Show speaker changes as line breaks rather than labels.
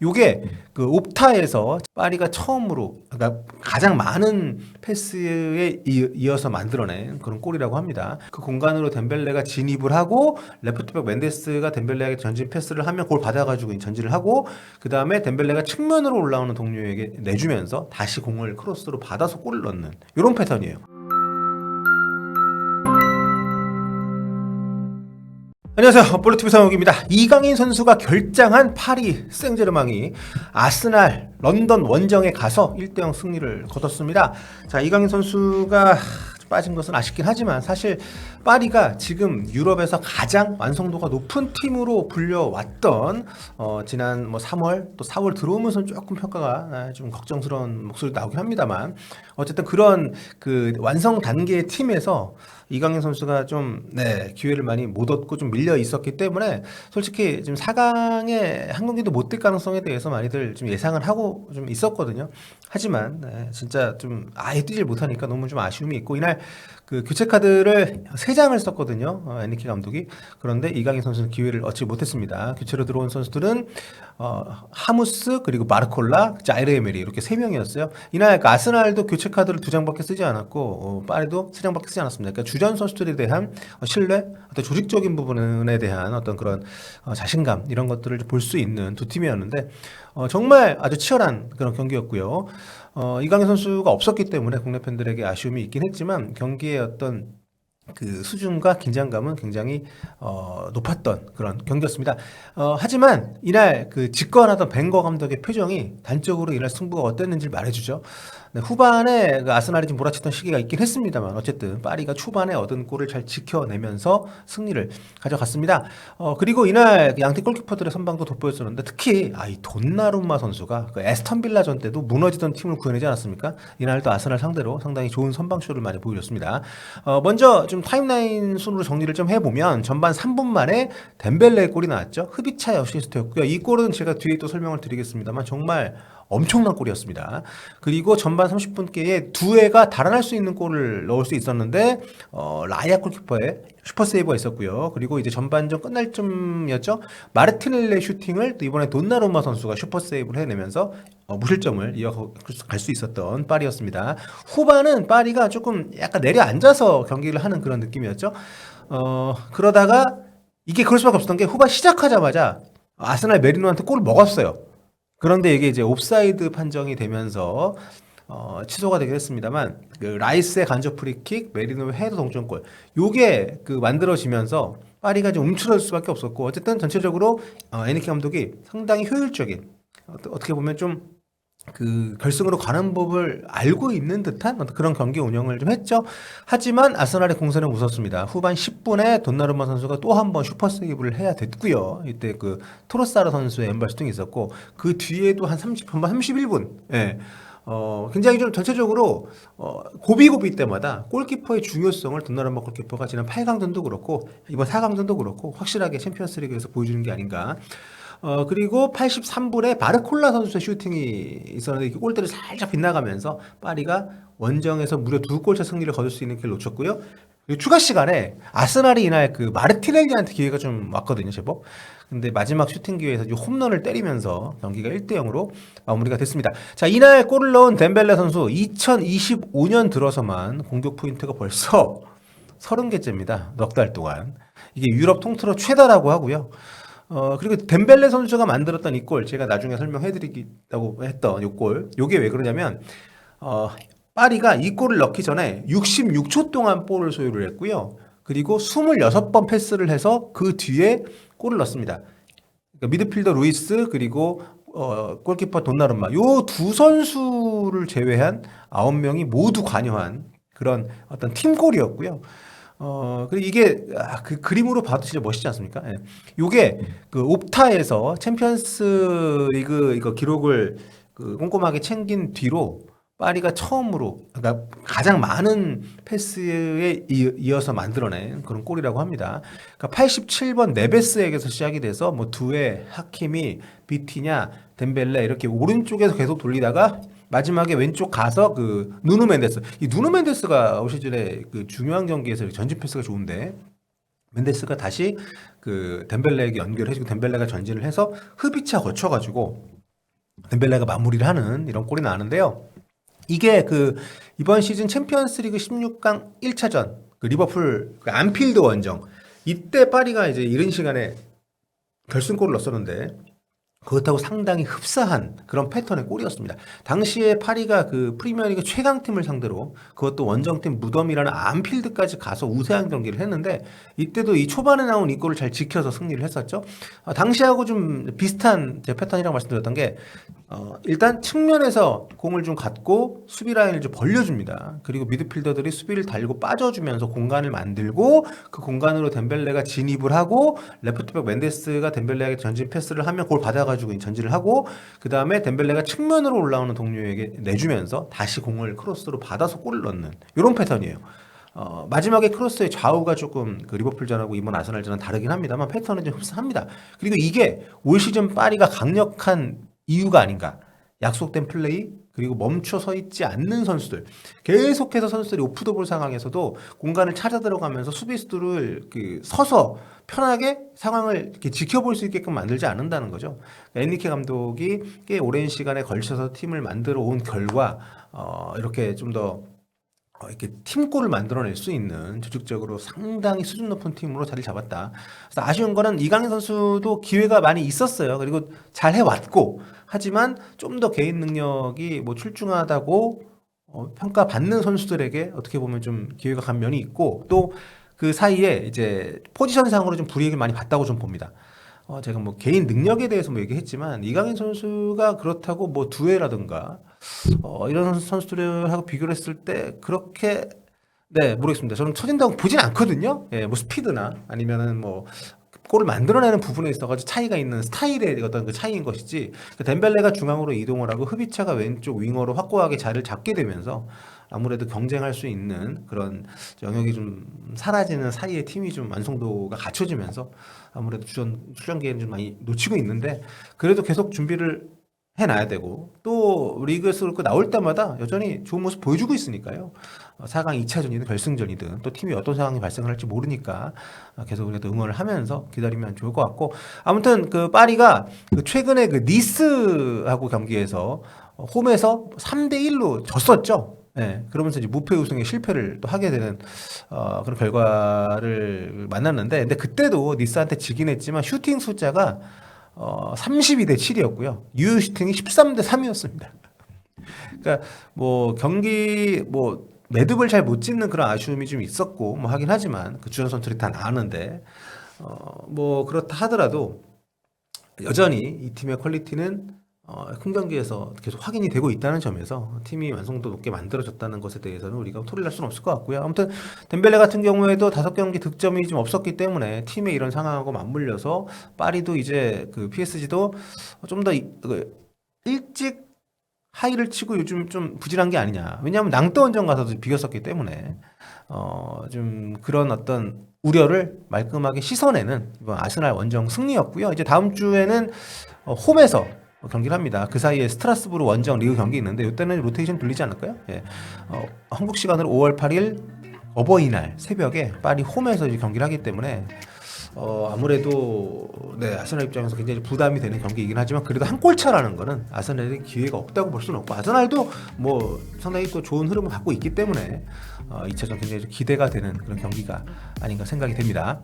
요게 그 옵타에서 파리가 처음으로 그러니까 가장 많은 패스에 이어서 만들어낸 그런 골이라고 합니다. 그 공간으로 덴벨레가 진입을 하고 레프트백 멘데스가 덴벨레에게 전진 패스를 하면 골 받아가지고 전진을 하고 그 다음에 덴벨레가 측면으로 올라오는 동료에게 내주면서 다시 공을 크로스로 받아서 골을 넣는 이런 패턴이에요. 안녕하세요. 볼로TV 상욱입니다. 이강인 선수가 결장한 파리 생제르맹이 아스날 런던 원정에 가서 1대0 승리를 거뒀습니다. 자, 이강인 선수가 빠진 것은 아쉽긴 하지만 사실 파리가 지금 유럽에서 가장 완성도가 높은 팀으로 불려왔던 지난 3월 또 4월 들어오면서 조금 평가가 좀 걱정스러운 목소리도 나오긴 합니다만 어쨌든 그런 그 완성 단계의 팀에서 이강인 선수가 좀 기회를 많이 못 얻고 좀 밀려 있었기 때문에 솔직히 지금 4강에 한 경기도 못 뛸 가능성에 대해서 많이들 좀 예상을 하고 좀 있었거든요. 하지만 진짜 좀 아예 뛰질 못하니까 너무 좀 아쉬움이 있고 이날 그 교체 카드를 3장을 썼거든요. 에니키 감독이. 그런데 이강인 선수는 기회를 얻지 못했습니다. 교체로 들어온 선수들은 하무스 그리고 마르콜라, 자이르 에메리 이렇게 3명이었어요. 이날 그 아스날도 교체 카드를 2장밖에 쓰지 않았고 파리도 3장밖에 쓰지 않았습니다. 그러니까 주전 선수들에 대한 신뢰, 어떤 조직적인 부분에 대한 어떤 그런 자신감 이런 것들을 볼 수 있는 두 팀이었는데 정말 아주 치열한 그런 경기였고요. 이강인 선수가 없었기 때문에 국내 팬들에게 아쉬움이 있긴 했지만 경기의 어떤 그 수준과 긴장감은 굉장히 높았던 그런 경기였습니다. 하지만 이날 그 직관하던 벵거 감독의 표정이 단적으로 이날 승부가 어땠는지 말해주죠. 네, 후반에 그 아스날이 좀 몰아치던 시기가 있긴 했습니다만 어쨌든 파리가 초반에 얻은 골을 잘 지켜내면서 승리를 가져갔습니다. 그리고 이날 양팀 골키퍼들의 선방도 돋보였었는데 특히 이 돈나룸마 선수가 그 에스턴 빌라전 때도 무너지던 팀을 구해내지 않았습니까? 이날도 아스날 상대로 상당히 좋은 선방쇼를 많이 보여줬습니다. 먼저 좀 타임라인 순으로 정리를 좀 해보면 전반 3분 만에 덴벨레의 골이 나왔죠. 흡입차의 어시스트였고요. 이 골은 제가 뒤에 또 설명을 드리겠습니다만 정말 엄청난 골이었습니다. 그리고 전반 30분께에 두 회가 달아날 수 있는 골을 넣을 수 있었는데 라이아 골키퍼의 슈퍼 세이브가 있었고요. 그리고 이제 전반전 끝날 쯤이었죠. 마르티넬레 슈팅을 또 이번에 돈나루마 선수가 슈퍼 세이브를 해내면서 무실점을 이어갈 수 있었던 파리였습니다. 후반은 파리가 조금 약간 내려앉아서 경기를 하는 그런 느낌이었죠. 그러다가 이게 그럴 수밖에 없었던 게 후반 시작하자마자 아스날 메리노한테 골을 먹었어요. 그런데 이게 이제 옵사이드 판정이 되면서 취소가 되긴 했습니다만 그 라이스의 간접 프리킥, 메리노의 헤더 동점골 요게 그 만들어지면서 파리가 좀 움츠러들 수밖에 없었고 어쨌든 전체적으로 에니키 감독이 상당히 효율적인 어떻게 보면 좀 그 결승으로 가는 법을 알고 있는 듯한 그런 경기 운영을 좀 했죠. 하지만 아스날의 공세는 무섭습니다. 후반 10분에 돈나루마 선수가 또 한 번 슈퍼 세이브를 해야 됐고요. 이때 그 토로사르 선수의 왼발 슈팅이 있었고 그 뒤에도 한 31분 굉장히 좀 전체적으로 고비고비 때마다 골키퍼의 중요성을 돈나루마 골키퍼가 지난 8강전도 그렇고 이번 4강전도 그렇고 확실하게 챔피언스리그에서 보여주는 게 아닌가. 그리고 83분에 바르콜라 선수의 슈팅이 있었는데 이게 골대를 살짝 빗나가면서 파리가 원정에서 무려 2골차 승리를 거둘 수 있는 기회를 놓쳤고요. 그리고 추가 시간에 아스날이 이날 그 마르티넬리한테 기회가 좀 왔거든요, 제법. 근데 마지막 슈팅 기회에서 이 홈런을 때리면서 경기가 1대0으로 마무리가 됐습니다. 자, 이날 골을 넣은 덴벨레 선수 2025년 들어서만 공격 포인트가 벌써 30개째입니다. 넉 달 동안. 이게 유럽 통틀어 최다라고 하고요. 그리고 덴벨레 선수가 만들었던 이 골, 제가 나중에 설명해드리겠다고 했던 이 골, 요게 왜 그러냐면, 파리가 이 골을 넣기 전에 66초 동안 볼을 소유를 했고요. 그리고 26번 패스를 해서 그 뒤에 골을 넣습니다. 그러니까 미드필더 루이스, 그리고 골키퍼 돈나룸마, 요 두 선수를 제외한 9명이 모두 관여한 그런 어떤 팀골이었고요. 그리고 이게 그 그림으로 봐도 진짜 멋있지 않습니까? 예. 요게 그 옵타에서 챔피언스 리그 이거 기록을 그 꼼꼼하게 챙긴 뒤로 파리가 처음으로 그러니까 가장 많은 패스에 이어서 만들어낸 그런 골이라고 합니다. 그러니까 87번 네베스에게서 시작이 돼서 뭐 두에 하키미, 비티냐, 덴벨레 이렇게 오른쪽에서 계속 돌리다가 마지막에 왼쪽 가서 그 누누 멘데스. 이 누누 멘데스가 올 시즌에 그 중요한 경기에서 전진 패스가 좋은데 멘데스가 다시 그 덴벨레에게 연결을 해주고 덴벨레가 전진을 해서 흡입차 거쳐가지고 덴벨레가 마무리를 하는 이런 꼴이 나는데요. 이게 그 이번 시즌 챔피언스리그 16강 1차전 그 리버풀 그 안필드 원정 이때 파리가 이제 이른 시간에 결승골을 넣었었는데 그렇다고 상당히 흡사한 그런 패턴의 골이었습니다. 당시에 파리가 그 프리미어리그 최강팀을 상대로 그것도 원정팀 무덤이라는 안필드까지 가서 우세한 경기를 했는데 이때도 이 초반에 나온 이 골을 잘 지켜서 승리를 했었죠. 당시하고 좀 비슷한 제 패턴이라고 말씀드렸던 게 일단 측면에서 공을 좀 갖고 수비 라인을 좀 벌려줍니다. 그리고 미드필더들이 수비를 달고 빠져주면서 공간을 만들고 그 공간으로 덴벨레가 진입을 하고 레프트백 멘데스가 덴벨레에게 전진 패스를 하면 골 받아가지고 전진을 하고 그 다음에 덴벨레가 측면으로 올라오는 동료에게 내주면서 다시 공을 크로스로 받아서 골을 넣는 이런 패턴이에요. 마지막에 크로스의 좌우가 조금 그 리버풀전하고 이번 아스날전은 다르긴 합니다만 패턴은 좀 흡사합니다. 그리고 이게 올 시즌 파리가 강력한 이유가 아닌가. 약속된 플레이 그리고 멈춰 서 있지 않는 선수들 계속해서 선수들이 오프더볼 상황에서도 공간을 찾아 들어가면서 수비수들을 서서 편하게 상황을 이렇게 지켜볼 수 있게끔 만들지 않는다는 거죠. 엔리케 감독이 꽤 오랜 시간에 걸쳐서 팀을 만들어 온 결과 이렇게 좀 더 이렇게 팀골을 만들어낼 수 있는 조직적으로 상당히 수준 높은 팀으로 자리를 잡았다. 그래서 아쉬운 거는 이강인 선수도 기회가 많이 있었어요. 그리고 잘 해왔고 하지만 좀 더 개인 능력이 뭐 출중하다고 평가받는 선수들에게 어떻게 보면 좀 기회가 간 면이 있고 또 그 사이에 이제 포지션상으로 좀 불이익을 많이 봤다고 좀 봅니다. 제가 뭐 개인 능력에 대해서 뭐 얘기했지만 이강인 선수가 그렇다고 뭐 두에라든가 이런 선수들하고 비교를 했을 때 그렇게 네 모르겠습니다. 저는 처진다고 보진 않거든요. 예, 뭐 스피드나 아니면은 뭐 골을 만들어내는 부분에 있어가지고 차이가 있는 스타일의 어떤 그 차이인 것이지 덴벨레가 중앙으로 이동을 하고 흐비차가 왼쪽 윙어로 확고하게 자리를 잡게 되면서 아무래도 경쟁할 수 있는 그런 영역이 좀 사라지는 사이에 팀이 좀 완성도가 갖춰지면서 아무래도 출전 기회는 좀 많이 놓치고 있는데 그래도 계속 준비를 해놔야 되고 또 리그에서 나올 때마다 여전히 좋은 모습 보여주고 있으니까요. 4강 2차전이든 결승전이든 또 팀이 어떤 상황이 발생을 할지 모르니까 계속 그래도 응원을 하면서 기다리면 좋을 것 같고 아무튼 그 파리가 그 최근에 그 니스하고 경기에서 홈에서 3대1로 졌었죠. 네, 그러면서 이제 무패 우승에 실패를 또 하게 되는 그런 결과를 만났는데 근데 그때도 니스한테 지긴 했지만 슈팅 숫자가 32대 7이었고요. 유효 슈팅이 13대 3이었습니다. 그러니까 뭐 경기 뭐 매듭을 잘 못 짓는 그런 아쉬움이 좀 있었고 뭐 하긴 하지만 그 주전 선수들이 다 나왔는데 뭐 그렇다 하더라도 여전히 이 팀의 퀄리티는 큰 경기에서 계속 확인이 되고 있다는 점에서 팀이 완성도 높게 만들어졌다는 것에 대해서는 우리가 토리를 할 수는 없을 것 같고요. 아무튼 덴벨레 같은 경우에도 5경기 득점이 좀 없었기 때문에 팀의 이런 상황하고 맞물려서 파리도 이제 그 PSG도 좀 더 일찍 하이를 치고 요즘 좀 부진한 게 아니냐. 왜냐하면 낭떠원전 가서도 비겼었기 때문에 좀 그런 어떤 우려를 말끔하게 씻어내는 이번 아스날 원정 승리였고요. 이제 다음 주에는 홈에서 경기를 합니다. 그 사이에 스트라스부르 원정 리그 경기 있는데 이때는 로테이션 돌리지 않을까요? 예. 한국 시간으로 5월 8일 어버이날 새벽에 파리 홈에서 이제 경기를 하기 때문에 아무래도 네 아스날 입장에서 굉장히 부담이 되는 경기이긴 하지만 그래도 한 골 차라는 거는 아스날에 기회가 없다고 볼 수는 없고 아스날도 뭐 상당히 또 좋은 흐름을 갖고 있기 때문에 2차전 굉장히 기대가 되는 그런 경기가 아닌가 생각이 됩니다.